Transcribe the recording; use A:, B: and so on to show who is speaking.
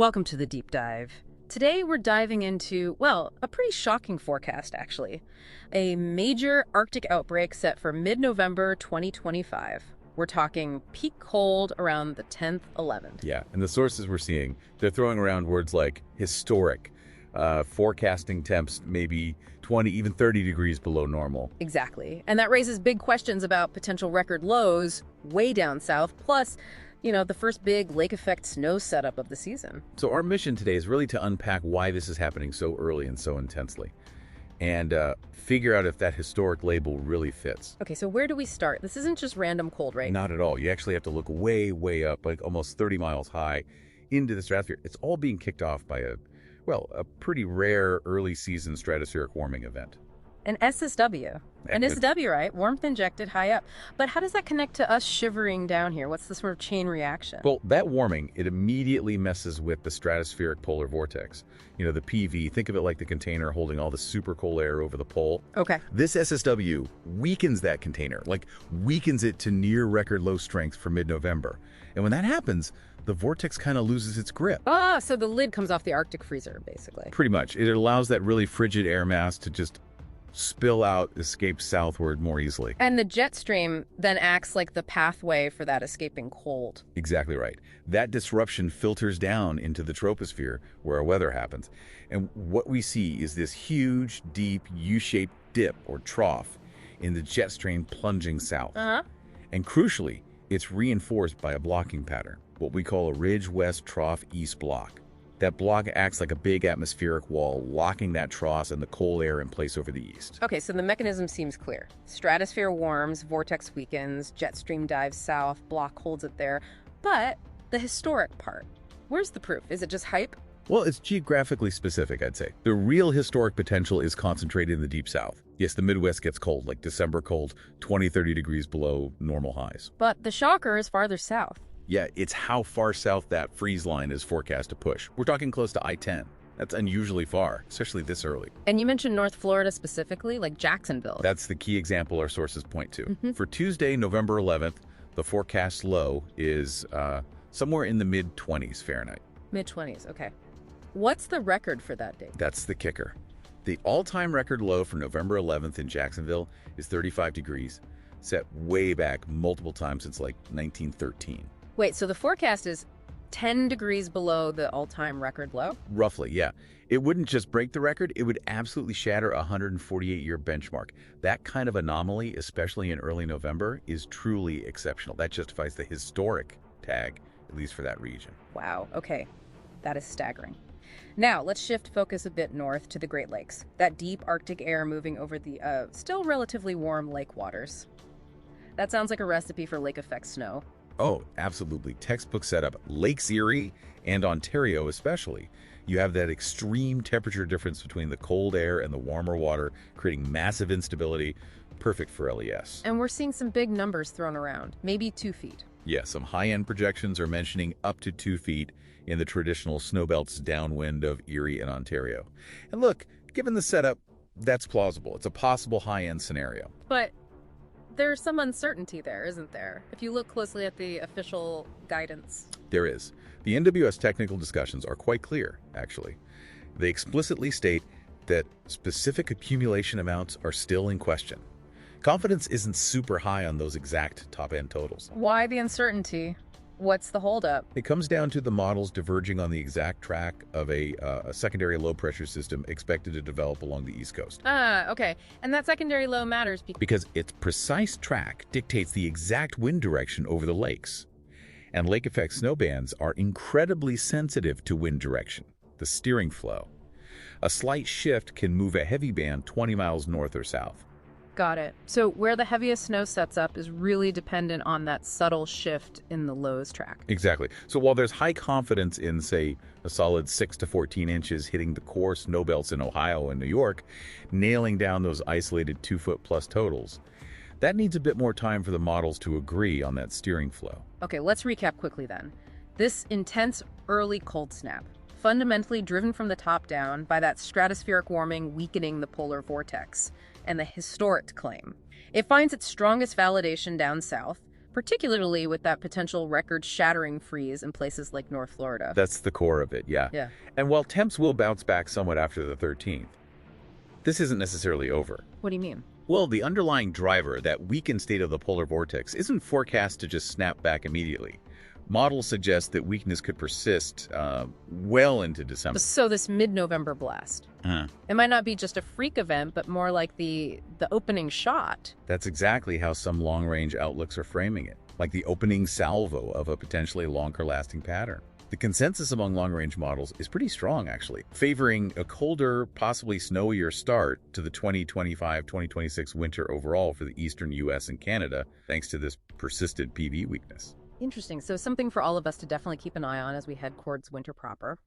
A: Welcome to the deep dive. Today we're diving into, well, a pretty shocking forecast actually. A major Arctic outbreak set for mid-November 2025. We're talking peak cold around the 10th, 11th.
B: Yeah, and the sources we're seeing, they're throwing around words like historic, forecasting temps maybe 20, even 30 degrees below normal.
A: Exactly. And that raises big questions about potential record lows way down south, plus the first big lake effect snow setup of the season.
B: So our mission today is really to unpack why this is happening so early and so intensely, and figure out if that historic label really fits.
A: Okay, so where do we start? This isn't just random cold, right?
B: Not at all. You actually have to look way, way up, like almost 30 miles high into the stratosphere. It's all being kicked off by a pretty rare early season stratospheric warming event.
A: An SSW. An SSW, right? Warmth injected high up. But how does that connect to us shivering down here? What's the sort of chain reaction?
B: Well, that warming, it immediately messes with the stratospheric polar vortex. The PV, think of it like the container holding all the super cold air over the pole.
A: Okay.
B: This SSW weakens that container, weakens it to near record low strength for mid-November. And when that happens, the vortex kind of loses its grip.
A: Ah, so the lid comes off the Arctic freezer, basically.
B: Pretty much. It allows that really frigid air mass to just spill out, escape southward more easily.
A: And the jet stream then acts like the pathway for that escaping cold.
B: Exactly right. That disruption filters down into the troposphere where our weather happens. And what we see is this huge, deep, U-shaped dip or trough in the jet stream plunging south. And crucially, it's reinforced by a blocking pattern, what we call a ridge west trough east block. That block acts like a big atmospheric wall, locking that trough and the cold air in place over the east.
A: Okay, so the mechanism seems clear. Stratosphere warms, vortex weakens, jet stream dives south, block holds it there. But the historic part, where's the proof? Is it just hype?
B: Well, it's geographically specific, I'd say. The real historic potential is concentrated in the deep south. Yes, the Midwest gets cold, like December cold, 20, 30 degrees below normal highs.
A: But the shocker is farther south.
B: Yeah, it's how far south that freeze line is forecast to push. We're talking close to I-10. That's unusually far, especially this early.
A: And you mentioned North Florida specifically, like Jacksonville.
B: That's the key example our sources point to. For Tuesday, November 11th, the forecast low is somewhere in the mid-20s Fahrenheit.
A: Mid-20s, okay. What's the record for that date?
B: That's the kicker. The all-time record low for November 11th in Jacksonville is 35 degrees, set way back multiple times since like 1913.
A: Wait, so the forecast is 10 degrees below the all-time record low?
B: Roughly, yeah. It wouldn't just break the record, it would absolutely shatter a 148-year benchmark. That kind of anomaly, especially in early November, is truly exceptional. That justifies the historic tag, at least for that region.
A: Wow, okay. That is staggering. Now, let's shift focus a bit north to the Great Lakes. That deep Arctic air moving over the still relatively warm lake waters. That sounds like a recipe for lake effect snow.
B: Oh, absolutely. Textbook setup. Lakes Erie and Ontario especially. You have that extreme temperature difference between the cold air and the warmer water, creating massive instability, perfect for LES.
A: And we're seeing some big numbers thrown around, maybe 2 feet.
B: Yeah, some high-end projections are mentioning up to 2 feet in the traditional snowbelts downwind of Erie and Ontario. And look, given the setup, that's plausible. It's a possible high-end scenario.
A: But there's some uncertainty there, isn't there? If you look closely at the official guidance.
B: There is. The NWS technical discussions are quite clear, actually. They explicitly state that specific accumulation amounts are still in question. Confidence isn't super high on those exact top-end totals.
A: Why the uncertainty? What's the holdup?
B: It comes down to the models diverging on the exact track of a secondary low-pressure system expected to develop along the East Coast.
A: Okay. And that secondary low matters
B: because its precise track dictates the exact wind direction over the lakes. And lake effect snow bands are incredibly sensitive to wind direction, the steering flow. A slight shift can move a heavy band 20 miles north or south.
A: Got it. So where the heaviest snow sets up is really dependent on that subtle shift in the lows track.
B: Exactly. So while there's high confidence in, say, a solid 6 to 14 inches hitting the core snowbelts in Ohio and New York, nailing down those isolated 2-foot-plus totals, that needs a bit more time for the models to agree on that steering flow.
A: Okay, let's recap quickly then. This intense early cold snap, fundamentally driven from the top down by that stratospheric warming weakening the polar vortex, and the historic claim. It finds its strongest validation down south, particularly with that potential record-shattering freeze in places like North Florida.
B: That's the core of it, yeah.
A: Yeah.
B: And while temps will bounce back somewhat after the 13th, this isn't necessarily over.
A: What do you mean?
B: Well, the underlying driver, that weakened state of the polar vortex, isn't forecast to just snap back immediately. Models suggest that weakness could persist well into December.
A: So this mid-November blast. It might not be just a freak event, but more like the opening shot.
B: That's exactly how some long-range outlooks are framing it, like the opening salvo of a potentially longer-lasting pattern. The consensus among long-range models is pretty strong, actually, favoring a colder, possibly snowier start to the 2025-2026 winter overall for the eastern U.S. and Canada, thanks to this persistent PV weakness.
A: Interesting. So something for all of us to definitely keep an eye on as we head towards winter proper.